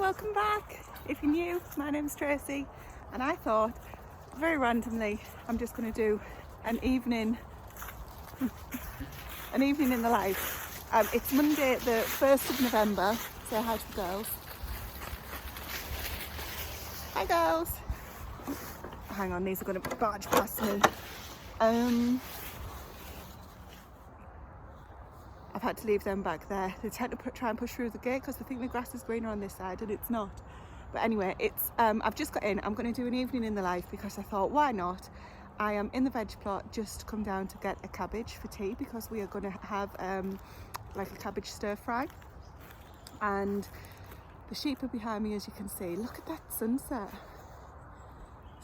welcome back. If you're new, my name's Tracy, and I thought very randomly I'm just going to do an evening in the life. It's Monday the 1st of November. Say hi to the girls. Hi girls. Hang on, these are going to barge past me. I've had to leave them back there. They tend to try and push through the gate because they think the grass is greener on this side, and it's not. But anyway, it's I've just got in. I'm going to do an evening in the life because I thought, why not? I am in the veg plot, just come down to get a cabbage for tea because we are going to have like a cabbage stir fry. And the sheep are behind me, as you can see. Look at that sunset.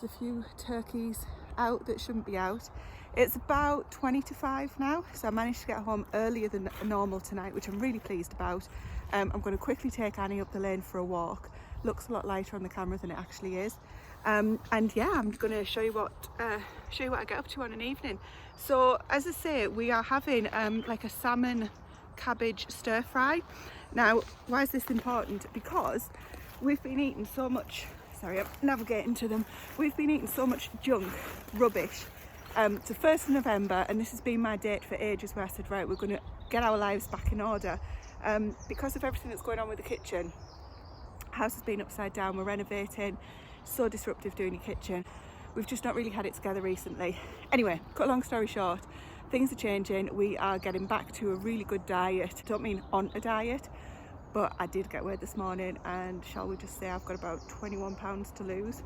There's a few turkeys out that shouldn't be out. It's about 20 to 5 now, so I managed to get home earlier than normal tonight, which I'm really pleased about. I'm going to quickly take Annie up the lane for a walk. Looks a lot lighter on the camera than it actually is. And yeah, I'm going to show you what I get up to on an evening. So as I say, we are having like a salmon cabbage stir fry. Now, why is this important? Because we've been eating so much, sorry, I'm navigating to them. We've been eating so much junk, rubbish. It's the 1st of November, and this has been my date for ages, where I said, right, we're going to get our lives back in order. Because of everything that's going on with the kitchen, house has been upside down, we're renovating, so disruptive doing your kitchen. We've just not really had it together recently. Anyway, cut a long story short, things are changing. We are getting back to a really good diet. I don't mean on a diet, but I did get weighed this morning, and shall we just say I've got about 21 pounds to lose.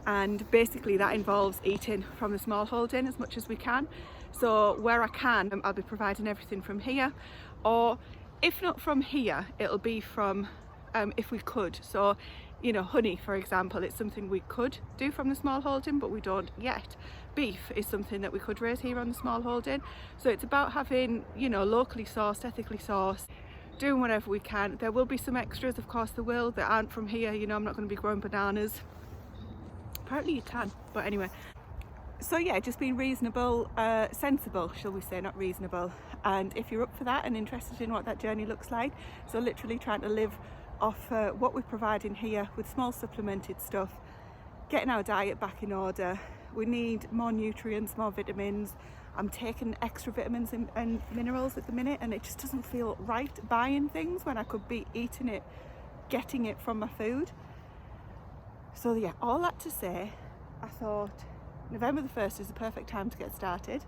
And basically that involves eating from the Smallholding as much as we can. So where I can, I'll be providing everything from here, or if not from here, it'll be from if we could. So, you know, honey, for example, it's something we could do from the Smallholding, but we don't yet. Beef is something that we could raise here on the Smallholding. So it's about having, you know, locally sourced, ethically sourced, doing whatever we can. There will be some extras, of course there will, that aren't from here. You know, I'm not going to be growing bananas. Apparently you can, but anyway. So yeah, just being reasonable, sensible, shall we say, not reasonable. And if you're up for that and interested in what that journey looks like, so literally trying to live off what we're providing here with small supplemented stuff, getting our diet back in order. We need more nutrients, more vitamins. I'm taking extra vitamins and minerals at the minute, and it just doesn't feel right buying things when I could be eating it, getting it from my food. So yeah, all that to say, I thought November the 1st is the perfect time to get started.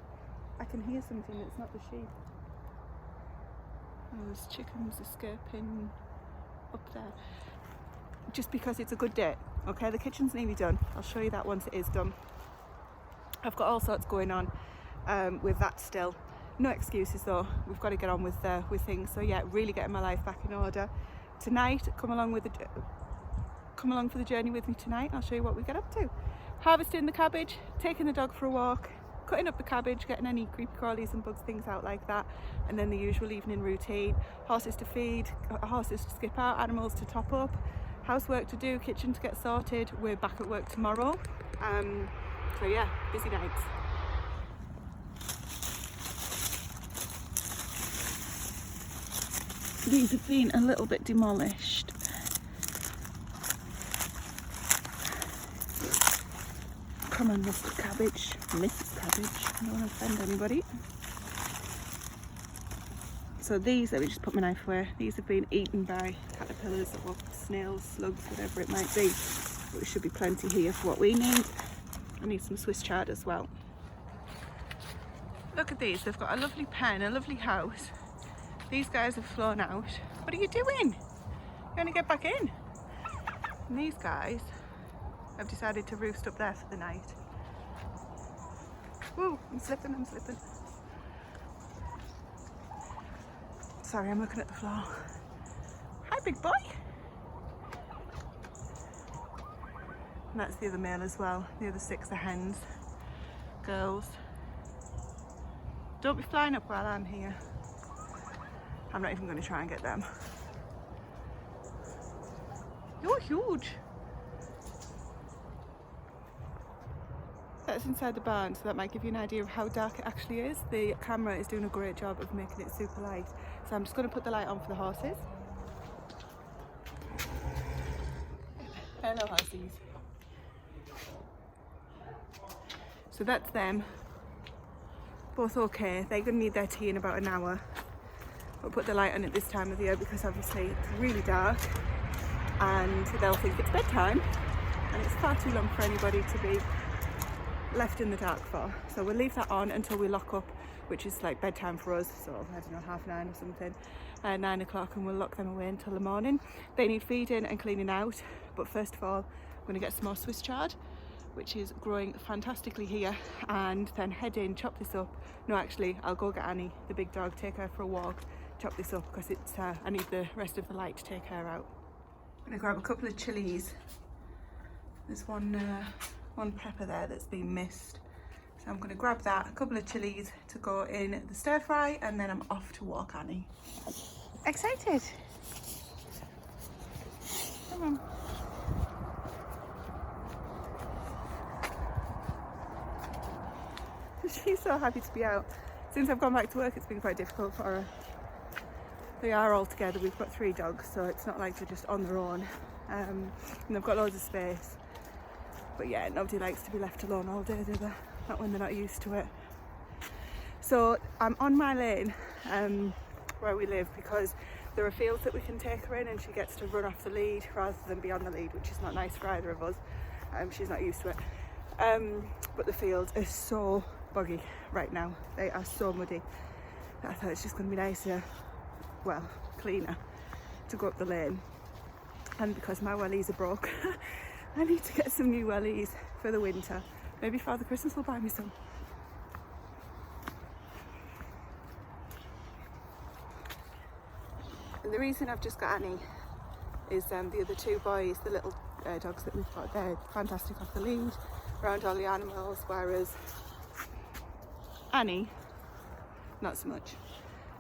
I can hear something that's not the sheep. Those chickens escaping up there. Just because it's a good day. Okay, the kitchen's nearly done. I'll show you that once it is done. I've got all sorts going on with that still. No excuses though. We've got to get on with things. So yeah, really getting my life back in order. Tonight, come along for the journey with me tonight. I'll show you what we get up to. Harvesting the cabbage, taking the dog for a walk, cutting up the cabbage, getting any creepy crawlies and bugs, things out like that, and then the usual evening routine. Horses to feed, horses to skip out, animals to top up, housework to do, kitchen to get sorted. We're back at work tomorrow. So yeah, busy nights. These have been a little bit demolished. Come on, Mr. Cabbage, Mrs. Cabbage, I don't want to offend anybody. So these, let me just put my knife away, these have been eaten by caterpillars or snails, slugs, whatever it might be. But there should be plenty here for what we need. I need some Swiss chard as well. Look at these, they've got a lovely pen, a lovely house. These guys have flown out. What are you doing? You're going to get back in. And these guys have decided to roost up there for the night. Whoa, I'm slipping. Sorry, I'm looking at the floor. Hi, big boy. And that's the other male as well. The other 6 are hens. Girls. Don't be flying up while I'm here. I'm not even going to try and get them. You're huge. That's inside the barn, so that might give you an idea of how dark it actually is. The camera is doing a great job of making it super light. So I'm just going to put the light on for the horses. Hello hussies. So that's them. Both okay. They're going to need their tea in about an hour. We'll put the light on at this time of the year because obviously it's really dark and they'll think it's bedtime and it's far too long for anybody to be left in the dark for. So we'll leave that on until we lock up, which is like bedtime for us, so I don't know, 9:30 or something, 9 o'clock, and we'll lock them away until the morning. They need feeding and cleaning out, but first of all I'm going to get some more Swiss chard, which is growing fantastically here, and then head in, chop this up. No, actually I'll go get Annie, the big dog, take her for a walk, chop this up because it's I need the rest of the light to take her out. I'm going to grab a couple of chilies. There's one pepper there that's been missed, so I'm going to grab that, a couple of chilies to go in the stir fry, and then I'm off to walk Annie. Excited? Come on. She's so happy to be out. Since I've gone back to work, it's been quite difficult for her. They are all together. We've got 3 dogs, so it's not like they're just on their own. And they've got loads of space. But yeah, nobody likes to be left alone all day, do they? Not when they're not used to it. So I'm on my lane where we live because there are fields that we can take her in and she gets to run off the lead rather than be on the lead, which is not nice for either of us. She's not used to it. But the fields are so boggy right now. They are so muddy. I thought it's just going to be nicer, well, cleaner, to go up the lane. And because my wellies are broke, I need to get some new wellies for the winter. Maybe Father Christmas will buy me some. And the reason I've just got Annie is the other 2 boys, the little dogs that we've got, they're fantastic off the lead, around all the animals, whereas Annie, not so much.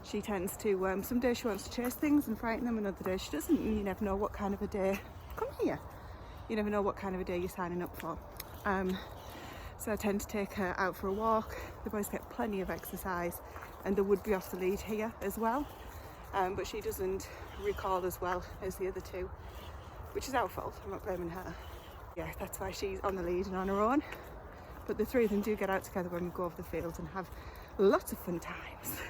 She tends to, some days she wants to chase things and frighten them, and other days she doesn't, and you never know what kind of a day, come here, you never know what kind of a day you're signing up for. So I tend to take her out for a walk. The boys get plenty of exercise, and they would be off the lead here as well, but she doesn't recall as well as the other 2, which is our fault, I'm not blaming her. Yeah, that's why she's on the lead and on her own, but the 3 of them do get out together when we go over the fields and have lots of fun times.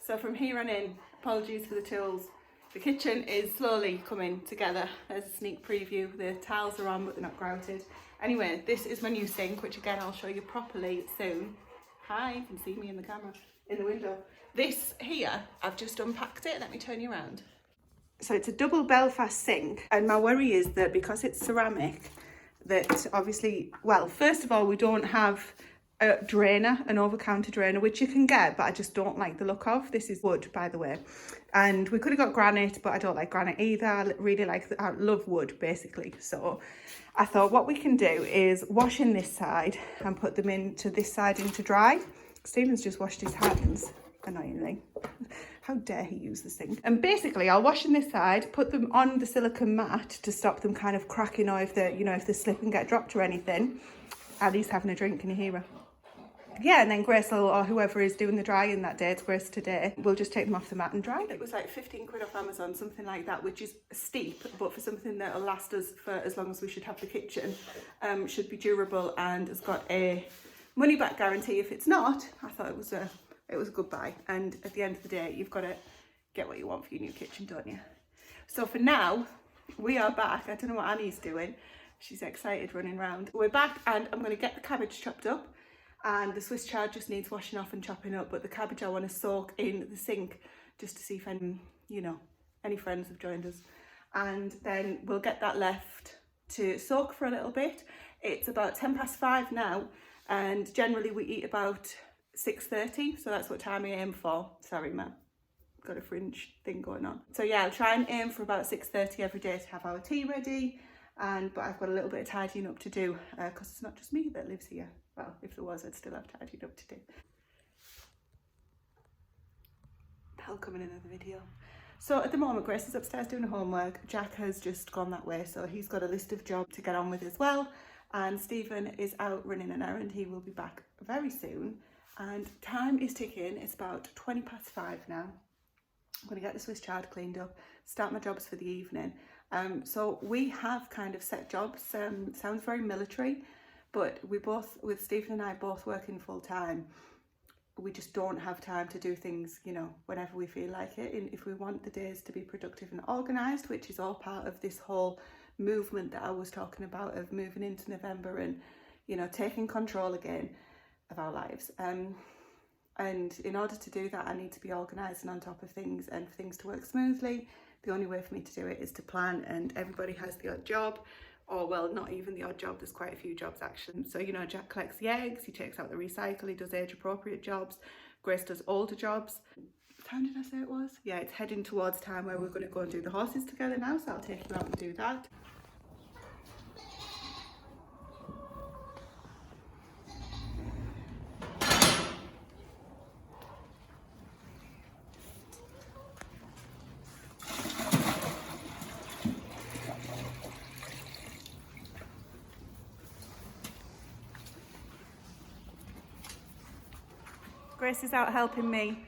So from here on in, apologies for the tools. The kitchen is slowly coming together. There's a sneak preview. The tiles are on, but they're not grouted. Anyway, this is my new sink, which again, I'll show you properly soon. Hi, you can see me in the camera, in the window. This here, I've just unpacked it. Let me turn you around. So it's a double Belfast sink. And my worry is that because it's ceramic, that obviously, well, first of all, we don't have a drainer, an over-counter drainer, which you can get, but I just don't like the look of. This is wood, by the way, and we could have got granite, but I don't like granite either. I really like, I love wood basically. So I thought what we can do is wash in this side and put them into this side into dry. Stephen's just washed his hands, annoyingly. How dare he use the sink? And basically I'll wash in this side, put them on the silicone mat to stop them kind of cracking, or if they, you know, if they slip and get dropped or anything. Ali's having a drink, can you hear her? Yeah, and then Grace will, or whoever is doing the drying that day, it's Grace today, we'll just take them off the mat and dry them. It was like 15 quid off Amazon, something like that, which is steep, but for something that'll last us for as long as we should have the kitchen, should be durable, and it's got a money back guarantee. If it's not, I thought it was a good buy. And at the end of the day, you've got to get what you want for your new kitchen, don't you? So for now, we are back. I don't know what Annie's doing. She's excited running around. We're back, and I'm going to get the cabbage chopped up. And the Swiss chard just needs washing off and chopping up, but the cabbage I want to soak in the sink just to see if any, you know, any friends have joined us. And then we'll get that left to soak for a little bit. It's about 5:10 now, and generally we eat about 6:30, so that's what time I aim for. Sorry, ma, got a fringe thing going on. So yeah, I'll try and aim for about 6:30 every day to have our tea ready. But I've got a little bit of tidying up to do because it's not just me that lives here. Well, if there was, I'd still have tidied up to do. That'll come in another video. So at the moment, Grace is upstairs doing her homework. Jack has just gone that way, so he's got a list of jobs to get on with as well. And Stephen is out running an errand. He will be back very soon. And time is ticking. It's about 5:20 now. I'm going to get the Swiss chard cleaned up, start my jobs for the evening. So we have kind of set jobs. Sounds very military, but we both, with Stephen and I both working full time, we just don't have time to do things, you know, whenever we feel like it. And if we want the days to be productive and organised, which is all part of this whole movement that I was talking about of moving into November and, you know, taking control again of our lives. And in order to do that, I need to be organised and on top of things, and for things to work smoothly, the only way for me to do it is to plan. And everybody has the odd job, or well, not even the odd job, there's quite a few jobs actually. So, you know, Jack collects the eggs, he takes out the recycle, he does age appropriate jobs, Grace does older jobs. What time did I say it was? Yeah, it's heading towards time where we're going to go and do the horses together now, so I'll take you out and do that. Grace is out helping me,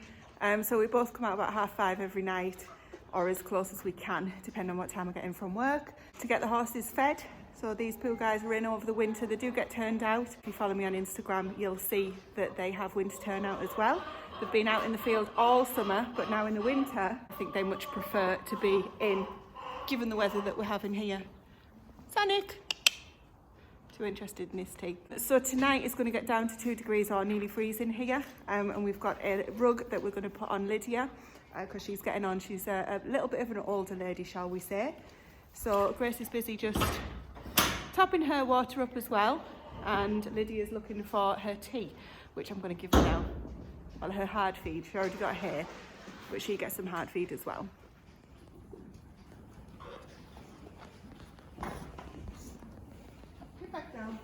so we both come out about 5:30 every night, or as close as we can, depending on what time I get in from work, to get the horses fed. So these poor guys are in over the winter. They do get turned out. If you follow me on Instagram, you'll see that they have winter turnout as well. They've been out in the field all summer, but now in the winter, I think they much prefer to be in, given the weather that we're having here. Sonic! Too interested in this tea. So tonight is going to get down to 2 degrees or nearly freezing here, and we've got a rug that we're going to put on Lydia because she's getting on. She's a little bit of an older lady, shall we say. So Grace is busy just topping her water up as well, and Lydia's looking for her tea, which I'm going to give her now. Well, her hard feed. She already got hair, but she gets some hard feed as well. Get back down.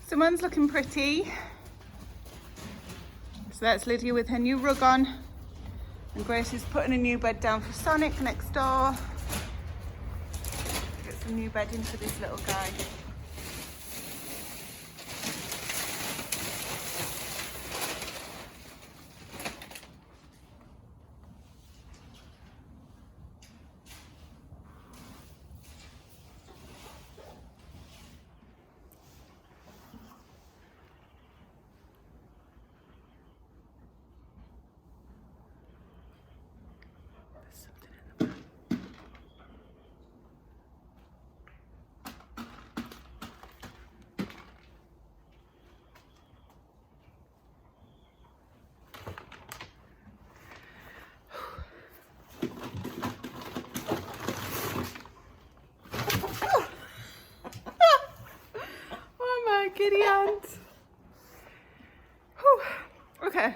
Someone's looking pretty. So that's Lydia with her new rug on. And Grace is putting a new bed down for Sonic next door. Get some new bedding for this little guy. Kitty ant. Whew. Okay.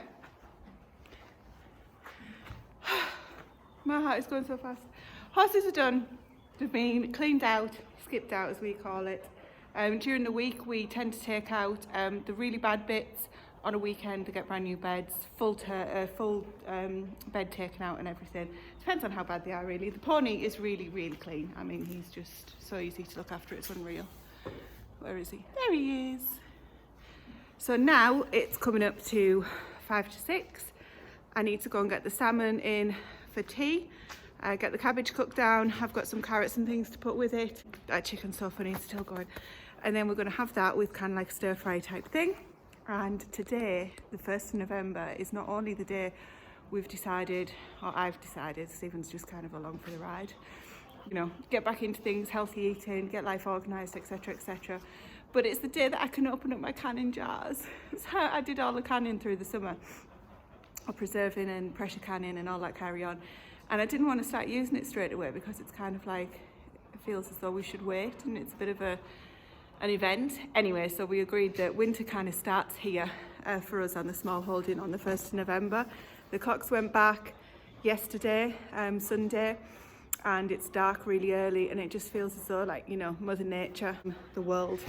My heart is going so fast. Horses are done. They've been cleaned out, skipped out as we call it. During the week we tend to take out the really bad bits on a weekend to get brand new beds, full bed taken out and everything. Depends on how bad they are really. The pony is really, really clean. I mean, he's just so easy to look after, it's unreal. Where is he? There he is. So now it's coming up to 5 to 6. I need to go and get the salmon in for tea. Get the cabbage cooked down. I've got some carrots and things to put with it. That chicken's so funny, it's still going. And then we're going to have that with kind of like stir fry type thing. And today, the 1st of November, is not only the day we've decided, or I've decided, Stephen's just kind of along for the ride, you know, get back into things, healthy eating, get life organised, etc, etc. But it's the day that I can open up my canning jars. So I did all the canning through the summer, or preserving and pressure canning and all that carry on. And I didn't want to start using it straight away because it's kind of like, it feels as though we should wait, and it's a bit of an event. Anyway, so we agreed that winter kind of starts here for us on the Smallholding on the 1st of November. The clocks went back yesterday, Sunday, and it's dark really early, and it just feels as though, like, you know, Mother Nature, the world,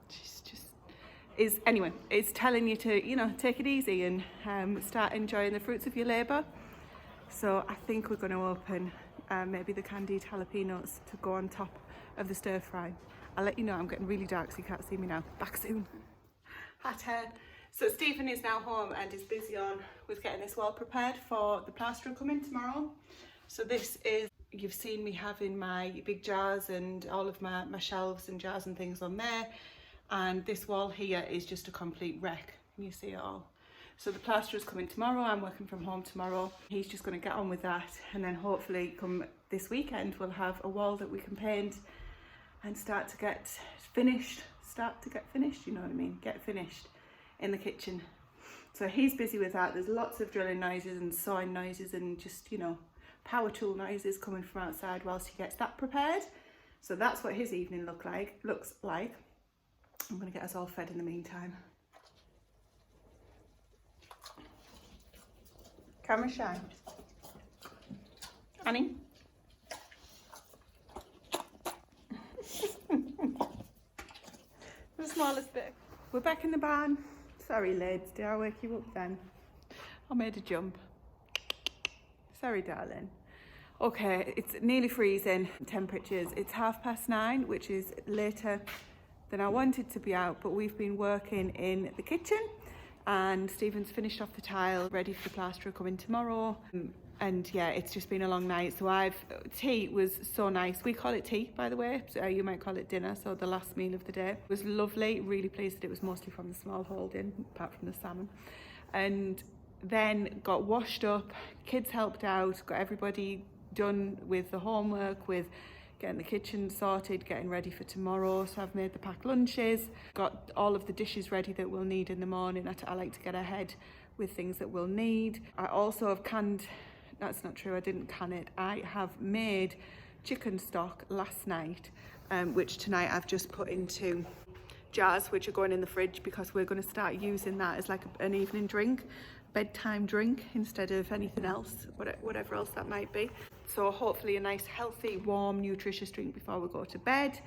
she's just is, anyway, it's telling you to, you know, take it easy and start enjoying the fruits of your labour. So I think we're going to open maybe the candied jalapenos to go on top of the stir fry. I'll let you know. I'm getting really dark so you can't see me now. Back soon. Hat hair. So Stephen is now home and is busy on with getting this wall prepared for the plasterer coming tomorrow. So this is, you've seen me having my big jars and all of my shelves and jars and things on there. And this wall here is just a complete wreck. Can you see it all? So the plasterer's coming tomorrow. I'm working from home tomorrow. He's just going to get on with that, and then hopefully come this weekend we'll have a wall that we can paint and start to get finished. You know what I mean? Get finished in the kitchen. So he's busy with that. There's lots of drilling noises and sawing noises and just, you know, power tool noises coming from outside whilst he gets that prepared. So that's what his evening looks like. I'm going to get us all fed in the meantime. Camera shy. Annie? The smallest bit. We're back in the barn. Sorry, lads, did I wake you up then? I made a jump. Sorry, darling. Okay, it's nearly freezing temperatures. It's 9:30, which is later than I wanted to be out, but we've been working in the kitchen and Stephen's finished off the tile, ready for the plasterer coming tomorrow. And yeah, it's just been a long night. So tea was so nice. We call it tea, by the way. So you might call it dinner. So the last meal of the day was lovely. Really pleased that it was mostly from the Smallholding, apart from the salmon. And then got washed up, kids helped out, got everybody done with the homework, with getting the kitchen sorted, getting ready for tomorrow. So I've made the packed lunches, got all of the dishes ready that we'll need in the morning. I like to get ahead with things that we'll need. I also have canned, that's not true, I didn't can it. I have made chicken stock last night, which tonight I've just put into jars, which are going in the fridge because we're going to start using that as like an evening drink, bedtime drink, instead of anything else, whatever else that might be. So hopefully a nice healthy warm nutritious drink before we go to bed.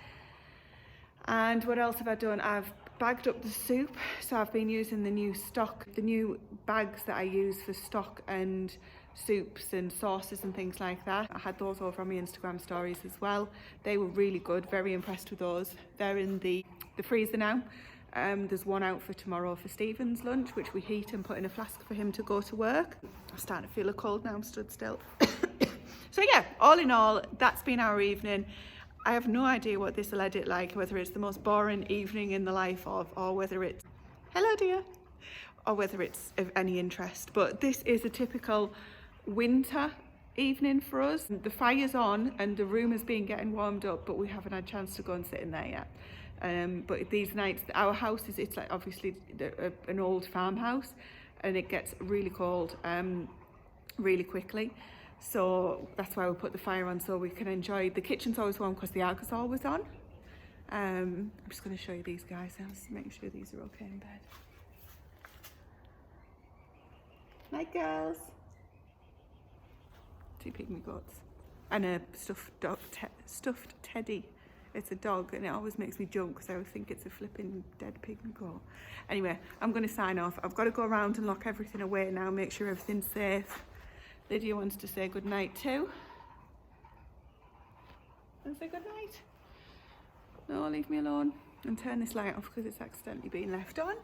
And what else have I done? I've bagged up the soup, so I've been using the new bags that I use for stock and soups and sauces and things like that. I had those over on my Instagram stories as well. They were really good, very impressed with those. They're in the freezer now. There's one out for tomorrow for Stephen's lunch, which we heat and put in a flask for him to go to work. I'm starting to feel a cold now, I'm stood still. So yeah, all in all, that's been our evening. I have no idea what this will edit like, whether it's the most boring evening in the life of, or whether it's, hello dear, or whether it's of any interest. But this is a typical winter evening for us. The fire's on and the room has been getting warmed up, but we haven't had a chance to go and sit in there yet. But these nights, our house it's like obviously an old farmhouse, and it gets really cold really quickly. So that's why we put the fire on, so we can enjoy. The kitchen's always warm because the arc is always on. I'm just going to show you these guys now, just to make sure these are okay in bed. Night, girls. 2 pygmy goats and a stuffed teddy. It's a dog, and it always makes me jump because I always think it's a flipping dead pygmy goat. Anyway, I'm going to sign off. I've got to go around and lock everything away now, make sure everything's safe. Lydia wants to say good night too. And say good night. No, leave me alone. And turn this light off because it's accidentally been left on.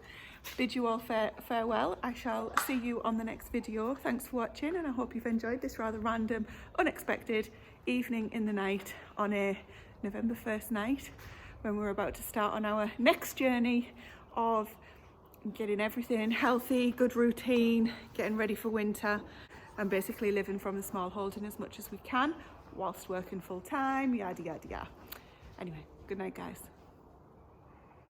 Bid you all farewell. I shall see you on the next video. Thanks for watching, and I hope you've enjoyed this rather random, unexpected evening in the night on a November 1st night, when we're about to start on our next journey of getting everything healthy, good routine, getting ready for winter, and basically living from the Smallholding as much as we can whilst working full time, yada yada yada. Anyway, good night guys.